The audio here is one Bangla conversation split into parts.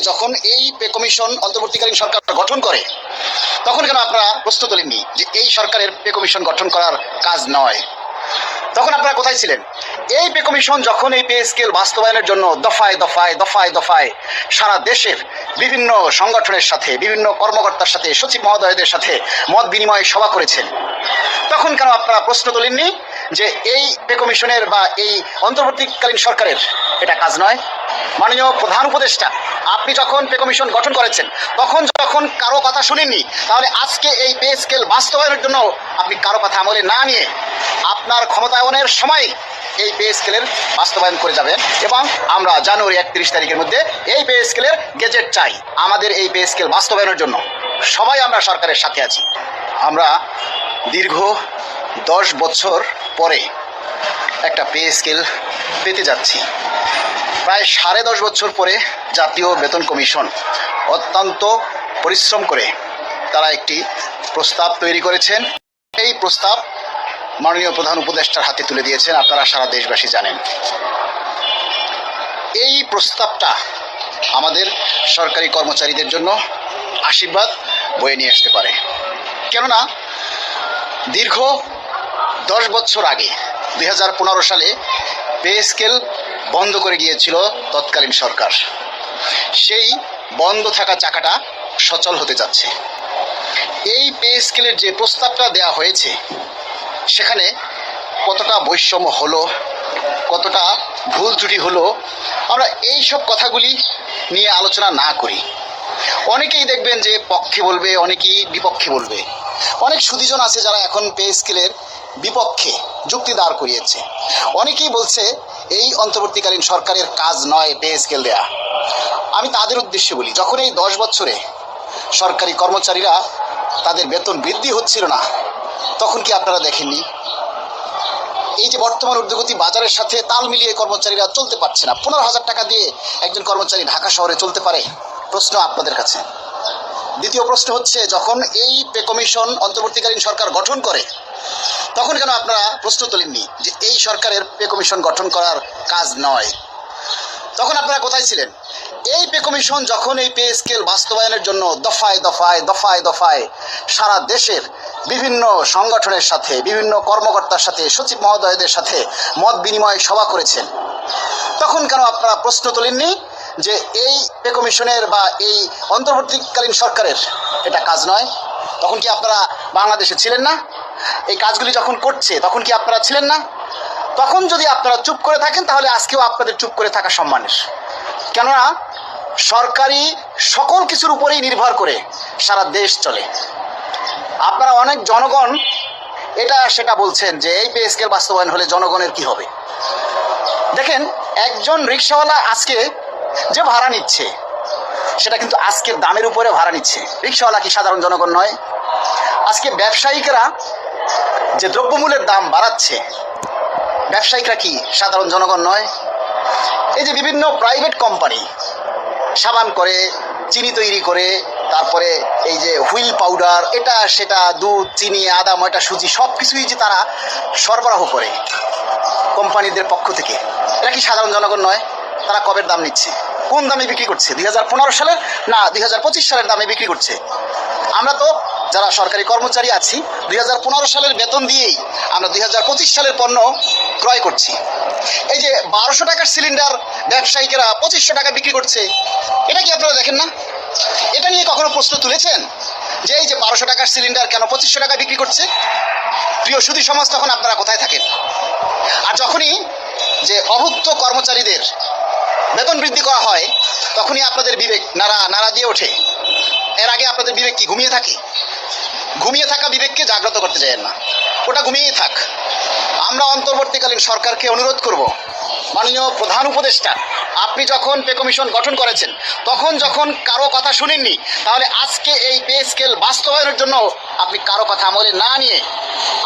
যখন এই পে কমিশন অন্তর্বর্তীকালীন সরকার গঠন করে তখন কেন আপনারা প্রস্তুত তোলেননি যে এই সরকারের পে কমিশন গঠন করার কাজ নয়? তখন আপনারা কোথায় ছিলেন? এই পে কমিশন যখন এই পে স্কেল বাস্তবায়নের জন্য দফায় দফায় দফায় দফায় সারা দেশের বিভিন্ন সংগঠনের সাথে, বিভিন্ন কর্মকর্তার সাথে, সচিব মহোদয়দের সাথে মত বিনিময় সভা করেছেন, তখন কেন আপনারা প্রশ্ন তোলেননি যে এই পে কমিশনের বা এই অন্তর্বর্তীকালীন সরকারের এটা কাজ নয়? মাননীয় প্রধান উপদেষ্টা, আপনি যখন পে কমিশন গঠন করেছেন তখন যখন কারো কথা শুনেননি, তাহলে আজকে এই পে স্কেল বাস্তবায়নের জন্য আপনি কারো কথা আমলে না নিয়ে আপনার ক্ষমতায়নের সময় এই পে স্কেলের বাস্তবায়ন করে যাবেন এবং আমরা জানুয়ারি 31 তারিখের মধ্যে এই পে স্কেলের গেজেট চাই। আমাদের এই পে স্কেল বাস্তবায়নের জন্য সবাই আমরা সরকারের সাথে আছি। আমরা দীর্ঘ 10 বছর পরে একটা পে স্কেল পেতে যাচ্ছি। প্রায় 10.5 বছর পরে জাতীয় বেতন কমিশন অত্যন্ত পরিশ্রম করে তারা একটি প্রস্তাব তৈরি করেছেন। এই প্রস্তাব মাননীয় প্রধান উপদেষ্টার হাতে তুলে দিয়েছেন, আপনারা সারা দেশবাসী জানেন। এই প্রস্তাবটা আমাদের সরকারি কর্মচারীদের জন্য আশীর্বাদ বয়ে নিয়ে আসতে পারে। কেননা দীর্ঘ 10 বছর আগে 2015 সালে পে স্কেল বন্ধ করে গিয়েছিল তৎকালীন সরকার। সেই বন্ধ থাকা চাকাটা সচল হতে যাচ্ছে। এই পে স্কেলের যে প্রস্তাবটা দেওয়া হয়েছে সেখানে কতটা বৈষম্য হলো, কতটা ভুল ত্রুটি হলো, আমরা এই সব কথাগুলি নিয়ে আলোচনা না করি। অনেকেই দেখবেন যে পক্ষে বলবে, অনেকেই বিপক্ষে বলবে। অনেক সুদীজন আছে যারা এখন পে স্কেলের বিপক্ষে যুক্তি দাঁড় করিয়েছে। অনেকেই বলছে এই অন্তর্বর্তীকালীন সরকারের কাজ নয় পে স্কেল দেয়া। আমি তাদের উদ্দেশ্যে বলি, যখন এই 10 বছরে সরকারি কর্মচারীরা তাদের বেতন বৃদ্ধি হচ্ছিল না, তখন কি আপনারা দেখেননি? এই যে বর্তমান ঊর্ধ্বগতি বাজারের সাথে তাল মিলিয়ে কর্মচারীরা চলতে পারছে না। 15,000 টাকা দিয়ে একজন কর্মচারী ঢাকা শহরে চলতে পারে? প্রশ্ন আপনাদের কাছে। দ্বিতীয় প্রশ্ন হচ্ছে, যখন এই পে কমিশন অন্তর্বর্তীকালীন সরকার গঠন করে তখন কেন আপনারা প্রশ্ন তোলেননি যে এই সরকারের পে কমিশন গঠন করার কাজ নয়? তখন আপনারা কোথায় ছিলেন? এই পে কমিশন যখন এই পে স্কেল বাস্তবায়নের জন্য দফায় দফায় দফায় দফায় সারা দেশের বিভিন্ন সংগঠনের সাথে, বিভিন্ন কর্মকর্তার সাথে, সচিব মহোদয়দের সাথে মত বিনিময় সভা করেছেন, তখন কেন আপনারা প্রশ্ন তোলেননি যে এই পে কমিশনের বা এই অন্তর্বর্তীকালীন সরকারের এটা কাজ নয়? তখন কি আপনারা বাংলাদেশে ছিলেন না? এই কাজগুলি যখন করছে তখন কি আপনারা ছিলেন না? তখন যদি আপনারা চুপ করে থাকেন তাহলে আজকেও আপনাদের চুপ করে থাকা সম্মানের। কেননা সরকারি সকল কিছুর উপরেই নির্ভর করে সারা দেশ চলে। আপনারা অনেক জনগণ এটা সেটা বলছেন যে এই পে স্কেল বাস্তবায়ন হলে জনগণের কি হবে। দেখেন, একজন রিক্সাওয়ালা আজকে যে ভাড়া নিচ্ছে সেটা কিন্তু আজকের দামের উপরে ভাড়া নিচ্ছে। রিক্সাওয়ালা কি সাধারণ জনগণ নয়? আজকে ব্যবসায়িকরা যে দ্রব্যমূল্যের দাম বাড়াচ্ছে, ব্যবসায়িকরা কি সাধারণ জনগণ নয়? এই যে বিভিন্ন প্রাইভেট কোম্পানি সাবান করে, চিনি তৈরি করে, তারপরে এই যে হুইল পাউডার, এটা সেটা, দুধ, চিনি, আদা, ময়দা, সুজি, সব কিছুই যে তারা সরবরাহ করে কোম্পানিদের পক্ষ থেকে, এরা কি সাধারণ জনগণ নয়? তারা কবের দাম নিচ্ছে? কোন দামে বিক্রি করছে? 2015 সালের না 2025 সালের দামে বিক্রি করছে। আমরা তো যারা সরকারি কর্মচারী আছি 2015 সালের বেতন দিয়েই আমরা 2025 সালের পণ্য ক্রয় করছি। এই যে 1200 টাকার সিলিন্ডার ব্যবসায়িকেরা 2500 টাকা বিক্রি করছে, এটা কি আপনারা দেখেন না? এটা নিয়ে কখনো প্রশ্ন তুলেছেন যে এই যে 1200 টাকার সিলিন্ডার কেন 2500 টাকা বিক্রি করছে? প্রিয় সুধী সমাজ, তখন আপনারা কোথায় থাকেন? আর যখনই যে অভুক্ত কর্মচারীদের বেতন বৃদ্ধি করা হয় তখনই আপনাদের বিবেক নাড়া নাড়া দিয়ে ওঠে। এর আগে আপনাদের বিবেক কি ঘুমিয়ে থাকে? ঘুমিয়ে থাকা বিবেককে জাগ্রত করতে চাইেন না, ওটা ঘুমিয়েই থাক। আমরা অন্তর্বর্তীকালীন সরকারকে অনুরোধ করব, মাননীয় প্রধান উপদেষ্টা, আপনি যখন পে কমিশন গঠন করেছেন তখন যখন কারো কথা শুনেননি, তাহলে আজকে এই পে স্কেল বাস্তবায়নের জন্য আপনি কারো কথা আমলে না নিয়ে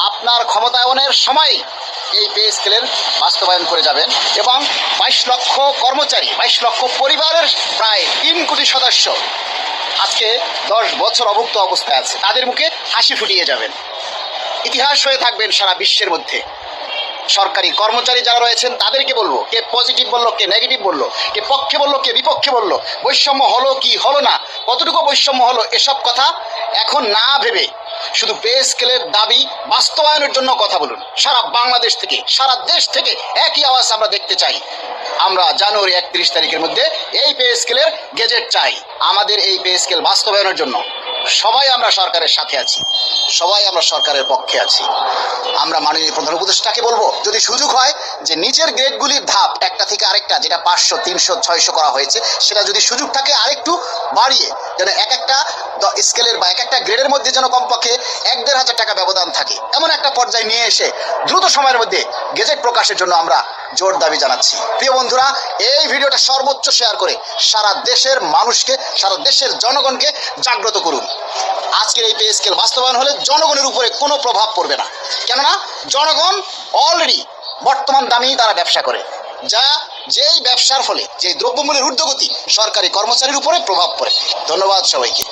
আপনার ক্ষমতায়নের সময় এই পে স্কেলের বাস্তবায়ন করে যাবেন এবং 22 লক্ষ কর্মচারী, 22 লক্ষ পরিবারের প্রায় 3 কোটি সদস্য আজকে 10 বছর অভুক্ত অবস্থায় আছে, তাদের মুখে হাসি ফুটিয়ে যাবেন। ইতিহাস হয়ে থাকবেন সারা বিশ্বের মধ্যে। সরকারি কর্মচারী যারা রয়েছেন তাদেরকে বলবো, কে পজিটিভ বললো, কে নেগেটিভ বললো, কে পক্ষে বললো, কে বিপক্ষে বললো, বৈষম্য হলো কি হলো না, কতটুকু বৈষম্য হলো, এসব কথা এখন না ভেবে শুধু পে স্কেলের দাবি বাস্তবায়নের জন্য কথা বলুন। সারা বাংলাদেশ থেকে, সারা দেশ থেকে একই আওয়াজ আমরা দেখতে চাই। আমরা জানুয়ারি 31 তারিখের মধ্যে এই পে স্কেলের গেজেট চাই। আমাদের এই পে স্কেল বাস্তবায়নের জন্য সবাই আমরা সরকারের সাথে আছি, সবাই আমরা সরকারের পক্ষে আছি। আমরা মাননীয় প্রধান উপদেষ্টাকে বলবো, যদি সুযোগ হয় যে নিচের গ্রেডগুলির ধাপ একটা থেকে আরেকটা, যেটা 500, 300, 600 করা হয়েছে, সেটা যদি সুযোগ থাকে আরেকটু বাড়িয়ে, যেন এক একটা স্কেলের বা এক একটা গ্রেডের মধ্যে যেন কমপক্ষে 1-1.5 হাজার টাকা ব্যবধান থাকে, এমন একটা পর্যায়ে নিয়ে এসে দ্রুত সময়ের মধ্যে গেজেট প্রকাশের জন্য আমরা জোর দাবি জানাচ্ছি। প্রিয় বন্ধুরা, এই ভিডিওটা সর্বোচ্চ শেয়ার করে সারা দেশের মানুষকে, সারা দেশের জনগণকে জাগ্রত করুন। আজকের এই পে স্কেল বাস্তবায়ন হলে জনগণের উপরে কোনো প্রভাব পড়বে না, কেননা জনগণ অলরেডি বর্তমান দামেই তারা ব্যবসা করে, যেই ব্যবসার ফলে যে দ্রব্যমূল্যের ঊর্ধ্বগতি সরকারি কর্মচারীর উপরে প্রভাব পড়ে। ধন্যবাদ সবাইকে।